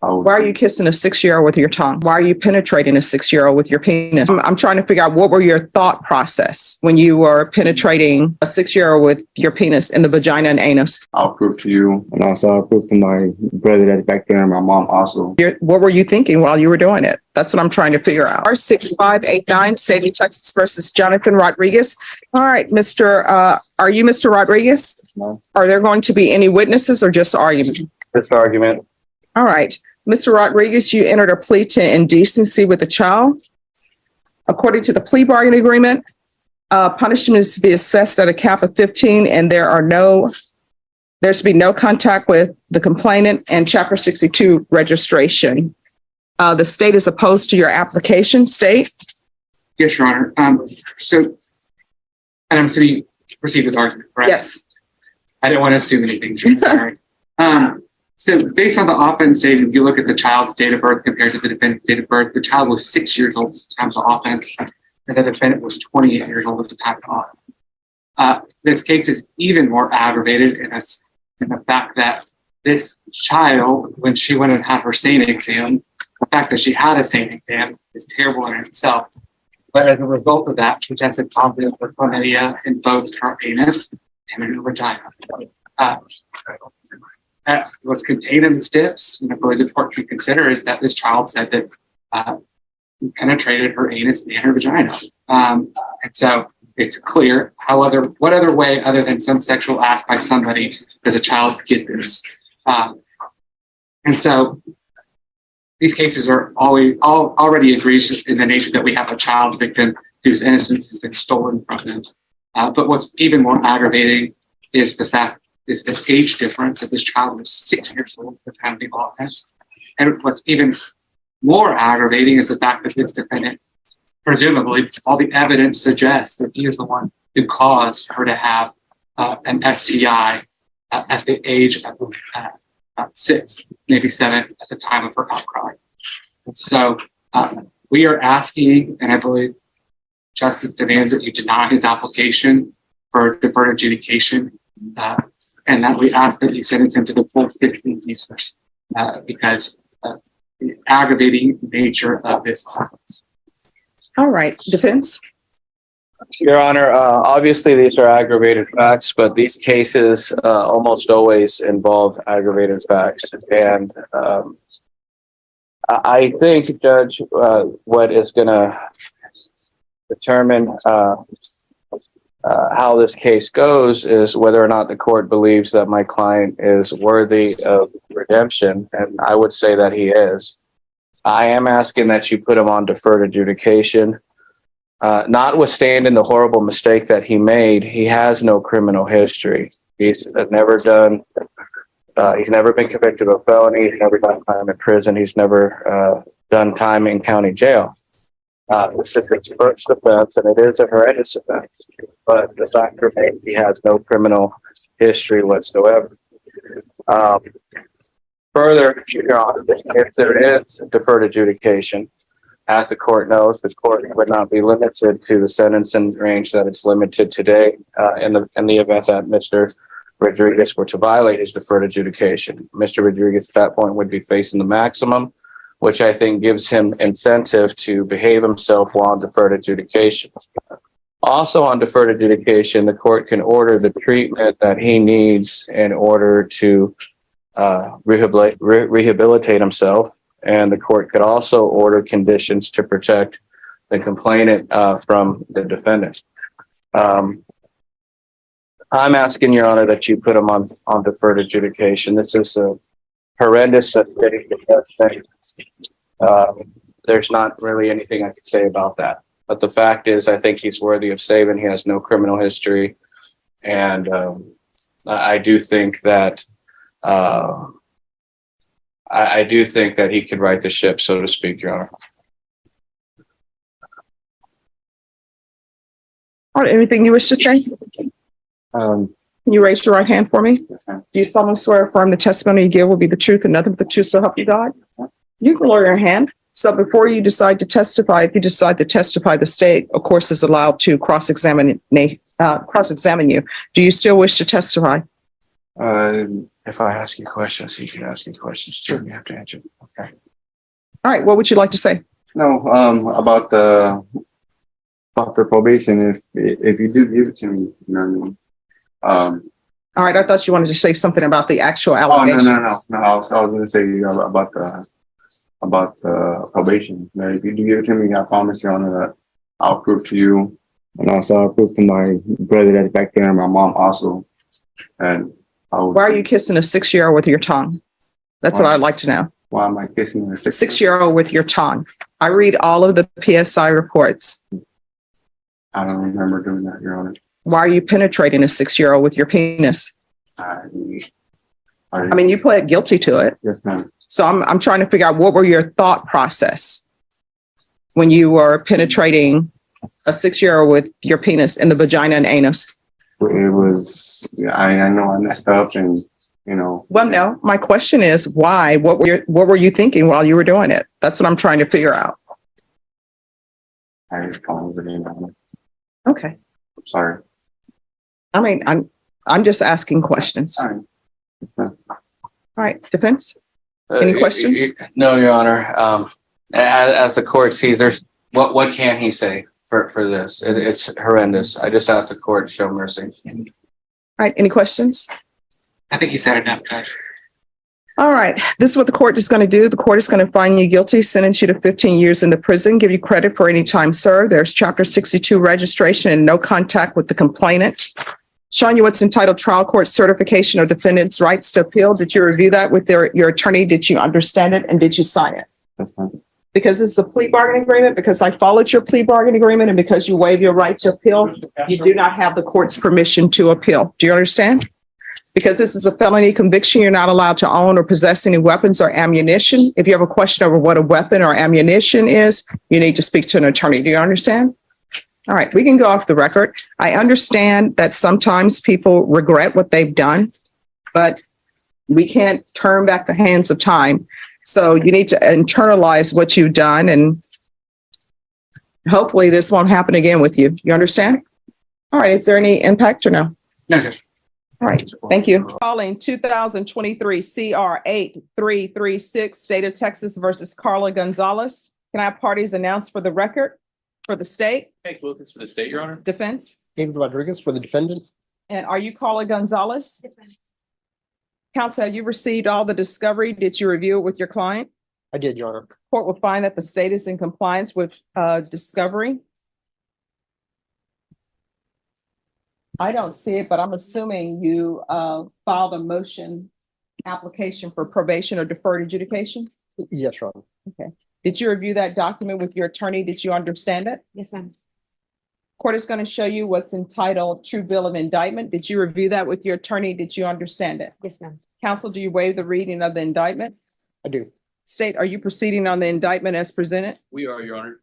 Why are you kissing a 6-year-old with your tongue? Why are you penetrating a 6-year-old with your penis? I'm trying to figure out what were your thought process when you were penetrating a 6-year-old with your penis in the vagina and anus? I'll prove to you. And also I'll prove to my brother that's back there and my mom also. What were you thinking while you were doing it? That's what I'm trying to figure out. R6589, State of Texas versus Jonathan Rodriguez. All right, are you Mr. Rodriguez? No. Are there going to be any witnesses or just argument? This argument. All right. Mr. Rodriguez, you entered a plea to indecency with a child. According to the plea bargaining agreement, punishment is to be assessed at a cap of 15, and there's to be no contact with the complainant and Chapter 62 registration. The state is opposed to your application, state? Yes, Your Honor. And I'm to proceed with argument, correct? Yes. I didn't want to assume anything. So based on the offense date, if you look at the child's date of birth compared to the defendant's date of birth, the child was 6 years old at the time of the offense, and the defendant was 28 years old at the time of the offense. This case is even more aggravated in the fact that this child, when she went and had her SANE exam, the fact that she had a SANE exam is terrible in itself. But as a result of that, she tested positive for chlamydia in both her anus and in her vagina. What's contained in the STIPs, and I believe the court can consider, is that this child said that he penetrated her anus and her vagina. And so it's clear what other way other than some sexual act by somebody does a child get this? And so these cases are already egregious in the nature that we have a child victim whose innocence has been stolen from them. But what's even more aggravating is the age difference of this child was 6 years old at the time of the offense. And what's even more aggravating is the fact that this defendant, presumably, all the evidence suggests that he is the one who caused her to have an STI at the age of 6, maybe 7 at the time of her outcry. And so we are asking, and I believe justice demands that you deny his application for deferred adjudication, and that we ask that you sentence him to the full 15 years because of the aggravating nature of this offense. All right, defense. Your Honor, obviously these are aggravated facts, but these cases almost always involve aggravated facts. And I think, Judge, what is going to determine how this case goes is whether or not the court believes that my client is worthy of redemption, and I would say that he is. I am asking that you put him on deferred adjudication. Notwithstanding the horrible mistake that he made, he has no criminal history. He's never been convicted of a felony. He's never done time in prison. He's never done time in county jail. This is his first offense, and it is a horrendous offense. But the fact remains he has no criminal history whatsoever. Further, Your Honor, if there is deferred adjudication, as the court knows, the court would not be limited to the sentencing range that it's limited today in the event that Mr. Rodriguez were to violate his deferred adjudication. Mr. Rodriguez at that point would be facing the maximum, which I think gives him incentive to behave himself while on deferred adjudication. Also on deferred adjudication, the court can order the treatment that he needs in order to rehabilitate himself. And the court could also order conditions to protect the complainant from the defendant. I'm asking, Your Honor, that you put him on deferred adjudication. This is a horrendous thing. There's not really anything I can say about that. But the fact is, I think he's worthy of saving. He has no criminal history. And I do think that he could right the ship, so to speak, Your Honor. All right, anything you wish to say? Can you raise your right hand for me? Yes, ma'am. Do you solemnly swear or affirm the testimony you give will be the truth and nothing but the truth, so help you God? You can lower your hand. So before you decide to testify, if you decide to testify, the state, of course, is allowed to cross-examine you. Do you still wish to testify? If I ask you questions, you can ask me questions too. You have to answer. Okay. All right, what would you like to say? no, about the probation, if you do give it to me, you know what I mean? All right, I thought you wanted to say something about the actual Oh, allegations. no, I was gonna say about the probation. Now, if you do give it to me, I promise you, Honor, that I'll prove to you. And also I'll prove to my brother that's back there and my mom also. And Why are you kissing a 6-year-old with your tongue? That's what I'd like to know. why am I kissing a A 6-year-old with your tongue. I read all of the PSI reports. I don't remember doing that, Your Honor. Why are you penetrating a 6-year-old with your penis? I mean, you pled guilty to it. Yes, ma'am. So I'm trying to figure out what were your thought process when you were penetrating a 6-year-old with your penis in the vagina and anus? It was, I know I messed up and, you know. Well, no, my question is why? What were you thinking while you were doing it? That's what I'm trying to figure out. I just called it in. Okay. I'm sorry. I mean, I'm just asking questions. All right. All right, defense? Any questions? No, Your Honor. As the court sees, there's what can he say for this? It's horrendous. I just asked the court to show mercy. All right, any questions? I think you said enough, Judge. All right, this is what the court is going to do. The court is going to find you guilty, sentence you to 15 years in the prison, give you credit for any time served. There's Chapter 62 registration and no contact with the complainant. Showing you what's entitled trial court certification of defendant's rights to appeal. Did you review that with your attorney? Did you understand it and did you sign it? That's fine. Because it's the plea bargaining agreement, because I followed your plea bargaining agreement and because you waive your right to appeal, you do not have the court's permission to appeal. Do you understand? Because this is a felony conviction, you're not allowed to own or possess any weapons or ammunition. If you have a question over what a weapon or ammunition is, you need to speak to an attorney. Do you understand? All right, we can go off the record. I understand that sometimes people regret what they've done, but we can't turn back the hands of time. So you need to internalize what you've done and hopefully this won't happen again with you. You understand? All right, is there any impact or no? No, Judge. All right, thank you. Calling 2023 CR 8336, State of Texas versus Carla Gonzalez. Can I have parties announced for the record for the state? Hank Wilkins for the state, Your Honor. Defense? David Rodriguez for the defendant. And are you Carla Gonzalez? Yes, ma'am. Counsel, have you received all the discovery? Did you review it with your client? I did, Your Honor. Court will find that the state is in compliance with discovery. I don't see it, but I'm assuming you filed a motion application for probation or deferred adjudication. Yes, Your Honor. Did you review that document with your attorney? Did you understand it? Yes, ma'am. Court is going to show you what's entitled True Bill of Indictment. Did you review that with your attorney? Did you understand it? Yes, ma'am. Counsel, do you waive the reading of the indictment? I do. State, are you proceeding on the indictment as presented? We are, Your Honor.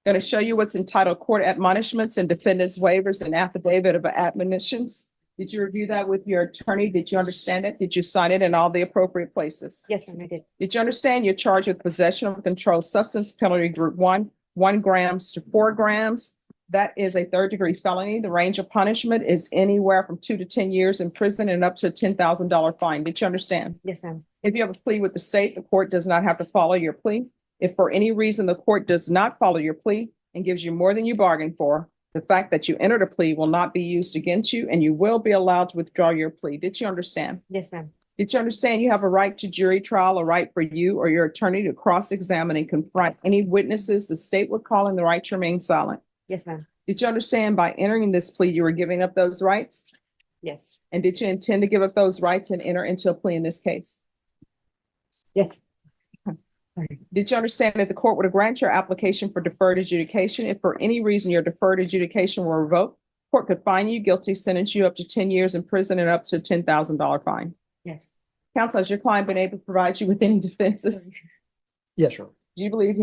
Going to show you what's entitled Court Admonishments and Defendant's Waivers and Affidavit of Admonitions. Did you review that with your attorney? Did you understand it? Did you sign it in all the appropriate places? Yes, ma'am, I did. Did you understand you're charged with possession of a controlled substance, penalty group 1 grams to 4 grams? That is a third-degree felony. The range of punishment is anywhere from 2 to 10 years in prison and up to a $10,000 fine. Did you understand? Yes, ma'am. If you have a plea with the state, the court does not have to follow your plea. If for any reason the court does not follow your plea and gives you more than you bargained for, the fact that you entered a plea will not be used against you and you will be allowed to withdraw your plea. Did you understand? Yes, ma'am. Did you understand you have a right to jury trial, a right for you or your attorney to cross-examine and confront any witnesses the state would call in the right to remain silent? Yes, ma'am. Did you understand by entering this plea, you were giving up those rights? Yes. And did you intend to give up those rights and enter into a plea in this case? Yes. Did you understand that the court would grant your application for deferred adjudication? If for any reason your deferred adjudication were revoked, court could find you guilty, sentence you up to 10 years in prison and up to a $10,000 fine. Yes. Counsel, has your client been able to provide you with any defenses? Yes, Your Honor. Do you believe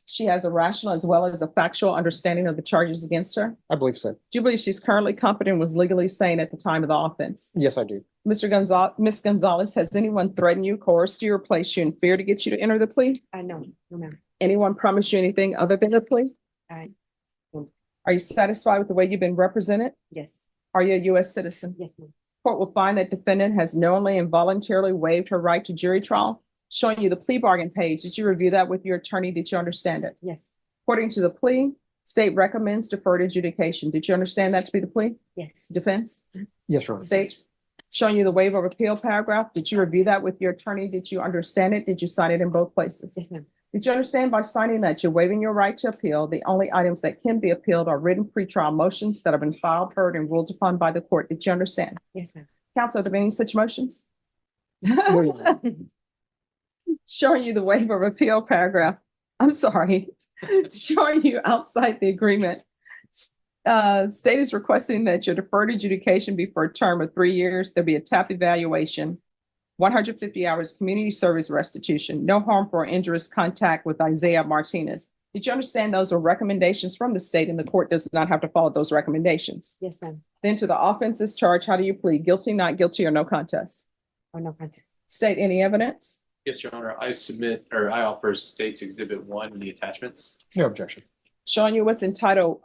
she has a rational as well as a factual understanding of the charges against her? I believe so. Do you believe she's currently competent and was legally sane at the time of the offense? Yes, I do. Miss Gonzalez, has anyone threatened you, coerced you, or placed you in fear to get you to enter the plea? No, no, ma'am. Anyone promised you anything other than a plea? No. Are you satisfied with the way you've been represented? Yes. Are you a U.S. citizen? Yes, ma'am. Court will find that defendant has knowingly and voluntarily waived her right to jury trial. Showing you the plea bargain page. Did you review that with your attorney? Did you understand it? Yes. According to the plea, state recommends deferred adjudication. Did you understand that to be the plea? Yes. Defense? Yes, Your Honor. State? Showing you the waiver of appeal paragraph. Did you review that with your attorney? Did you understand it? Did you sign it in both places? Yes, ma'am. Did you understand by signing that you're waiving your right to appeal? The only items that can be appealed are written pretrial motions that have been filed, heard, and ruled upon by the court. Did you understand? Yes, ma'am. Counsel, are there any such motions? No, Your Honor. Showing you the waiver of appeal paragraph. I'm sorry. Showing you outside the agreement. State is requesting that your deferred adjudication be for a term of 3 years. There'll be a TAP evaluation, 150 hours community service restitution, no harmful or injurious contact with Isaiah Martinez. Did you understand those are recommendations from the state and the court does not have to follow those recommendations? Yes, ma'am. Then to the offenses charge, how do you plead? Guilty, not guilty, or no contest? Or no contest. State any evidence? Yes, Your Honor, I offer State's Exhibit 1 in the attachments. No objection. Showing you what's entitled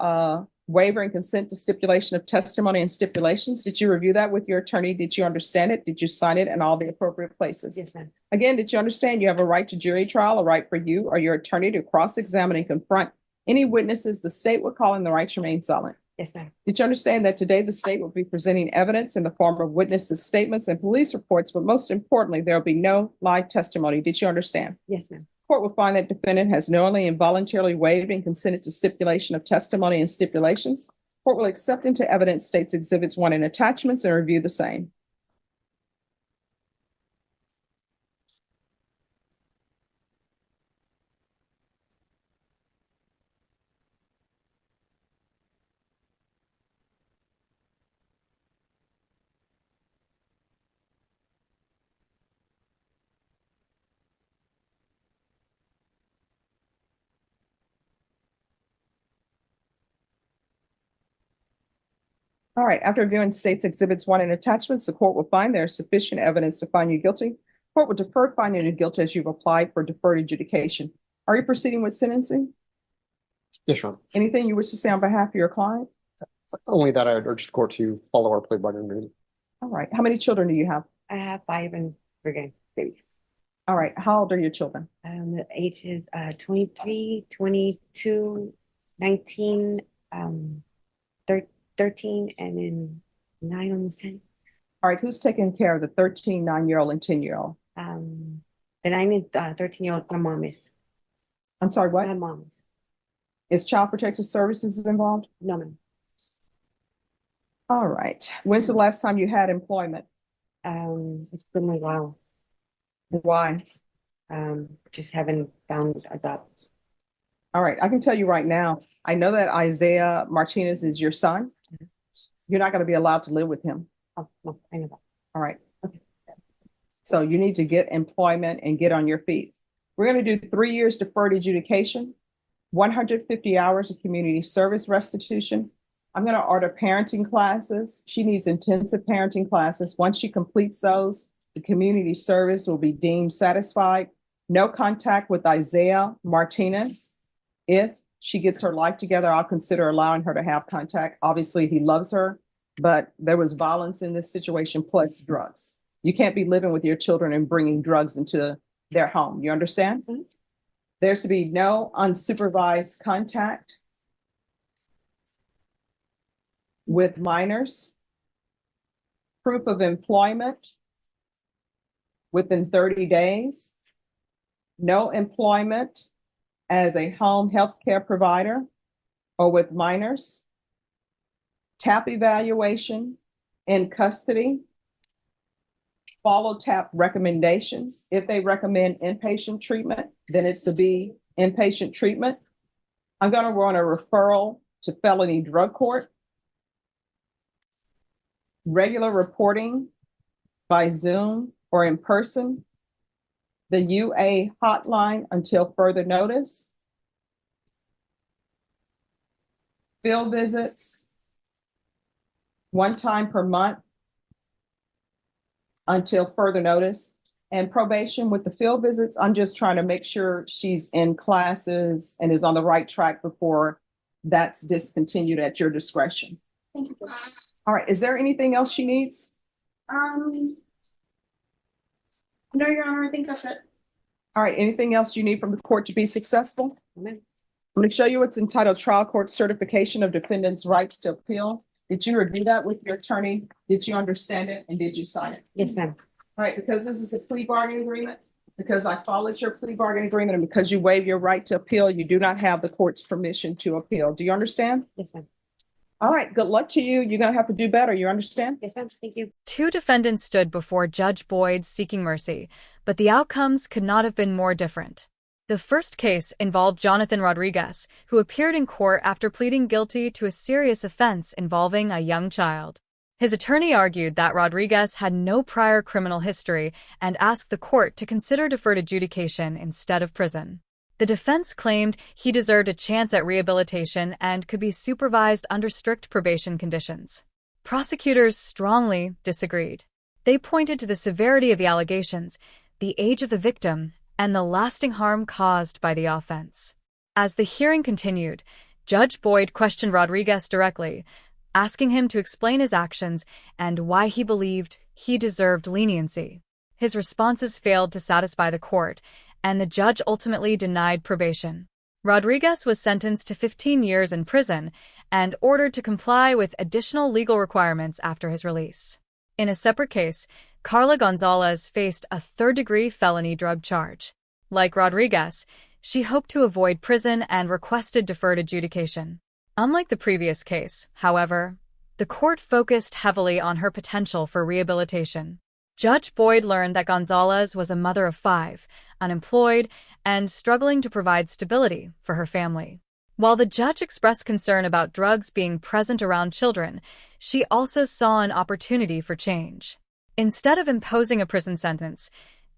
waiver and consent to stipulation of testimony and stipulations. Did you review that with your attorney? Did you understand it? Did you sign it in all the appropriate places? Yes, ma'am. Again, did you understand you have a right to jury trial, a right for you or your attorney to cross-examine and confront any witnesses the state would call in the right to remain silent? Yes, ma'am. Did you understand that today the state will be presenting evidence in the form of witnesses' statements and police reports, but most importantly, there will be no live testimony. Did you understand? Yes, ma'am. Court will find that defendant has knowingly and voluntarily waived and consented to stipulation of testimony and stipulations. Court will accept into evidence State's Exhibits 1 and attachments and review the same. All right, after reviewing State's Exhibits 1 and attachments, the court will find there is sufficient evidence to find you guilty. Court will defer finding you guilty as you've applied for deferred adjudication. Are you proceeding with sentencing? Yes, Your Honor. Anything you wish to say on behalf of your client? Only that I would urge the court to follow our plea bargain agreement. All right, how many children do you have? I have 5 and we're babies. All right, how old are your children? The age is 23, 22, 19, 13, and then 9, almost 10. All right, who's taking care of the 13, 9-year-old and 10-year-old? The 9 and 13-year-old, my mom is. I'm sorry, what? My mom is. Is Child Protective Services involved? No, ma'am. All right, when's the last time you had employment? It's been a while. Why? Just haven't found a job. All right, I can tell you right now, I know that Isaiah Martinez is your son. You're not going to be allowed to live with him. Oh, no, I know that. All right. Okay. So you need to get employment and get on your feet. We're going to do 3 years deferred adjudication, 150 hours of community service restitution. I'm going to order parenting classes. She needs intensive parenting classes. Once she completes those, the community service will be deemed satisfied. No contact with Isaiah Martinez. If she gets her life together, I'll consider allowing her to have contact. Obviously, he loves her, but there was violence in this situation plus drugs. You can't be living with your children and bringing drugs into their home. You understand? Mhm. There's to be no unsupervised contact with minors. Proof of employment within 30 days. No employment as a home health care provider or with minors. TAP evaluation in custody. Follow TAP recommendations. If they recommend inpatient treatment, then it's to be inpatient treatment. I'm going to run a referral to felony drug court. Regular reporting by Zoom or in person. The UA hotline until further notice. Field visits 1 time per month until further notice. And probation with the field visits, I'm just trying to make sure she's in classes and is on the right track before that's discontinued at your discretion. Thank you. All right, is there anything else she needs? No, Your Honor, I think that's it. All right, anything else you need from the court to be successful? Amen. I'm going to show you what's entitled Trial Court Certification of Defendant's Rights to Appeal. Did you review that with your attorney? Did you understand it and did you sign it? Yes, ma'am. All right, because this is a plea bargaining agreement, because I followed your plea bargaining agreement, and because you waive your right to appeal, you do not have the court's permission to appeal. Do you understand? Yes, ma'am. All right, good luck to you. You're going to have to do better. You understand? Yes, ma'am. Thank you. Two defendants stood before Judge Boyd seeking mercy, but the outcomes could not have been more different. The first case involved Jonathan Rodriguez, who appeared in court after pleading guilty to a serious offense involving a young child. His attorney argued that Rodriguez had no prior criminal history and asked the court to consider deferred adjudication instead of prison. The defense claimed he deserved a chance at rehabilitation and could be supervised under strict probation conditions. Prosecutors strongly disagreed. They pointed to the severity of the allegations, the age of the victim, and the lasting harm caused by the offense. As the hearing continued, Judge Boyd questioned Rodriguez directly, asking him to explain his actions and why he believed he deserved leniency. His responses failed to satisfy the court, and the judge ultimately denied probation. Rodriguez was sentenced to 15 years in prison and ordered to comply with additional legal requirements after his release. In a separate case, Carla Gonzalez faced a third-degree felony drug charge. Like Rodriguez, she hoped to avoid prison and requested deferred adjudication. Unlike the previous case, however, the court focused heavily on her potential for rehabilitation. Judge Boyd learned that Gonzalez was a mother of 5, unemployed, and struggling to provide stability for her family. While the judge expressed concern about drugs being present around children, she also saw an opportunity for change. Instead of imposing a prison sentence,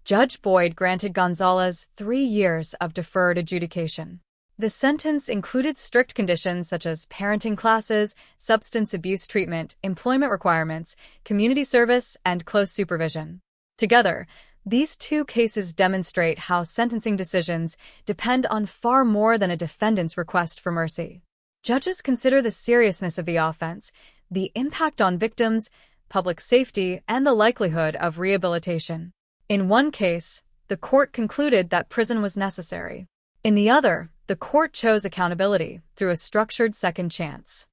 Judge Boyd granted Gonzalez 3 years of deferred adjudication. The sentence included strict conditions such as parenting classes, substance abuse treatment, employment requirements, community service, and close supervision. Together, these two cases demonstrate how sentencing decisions depend on far more than a defendant's request for mercy. Judges consider the seriousness of the offense, the impact on victims, public safety, and the likelihood of rehabilitation. In one case, the court concluded that prison was necessary. In the other, the court chose accountability through a structured second chance.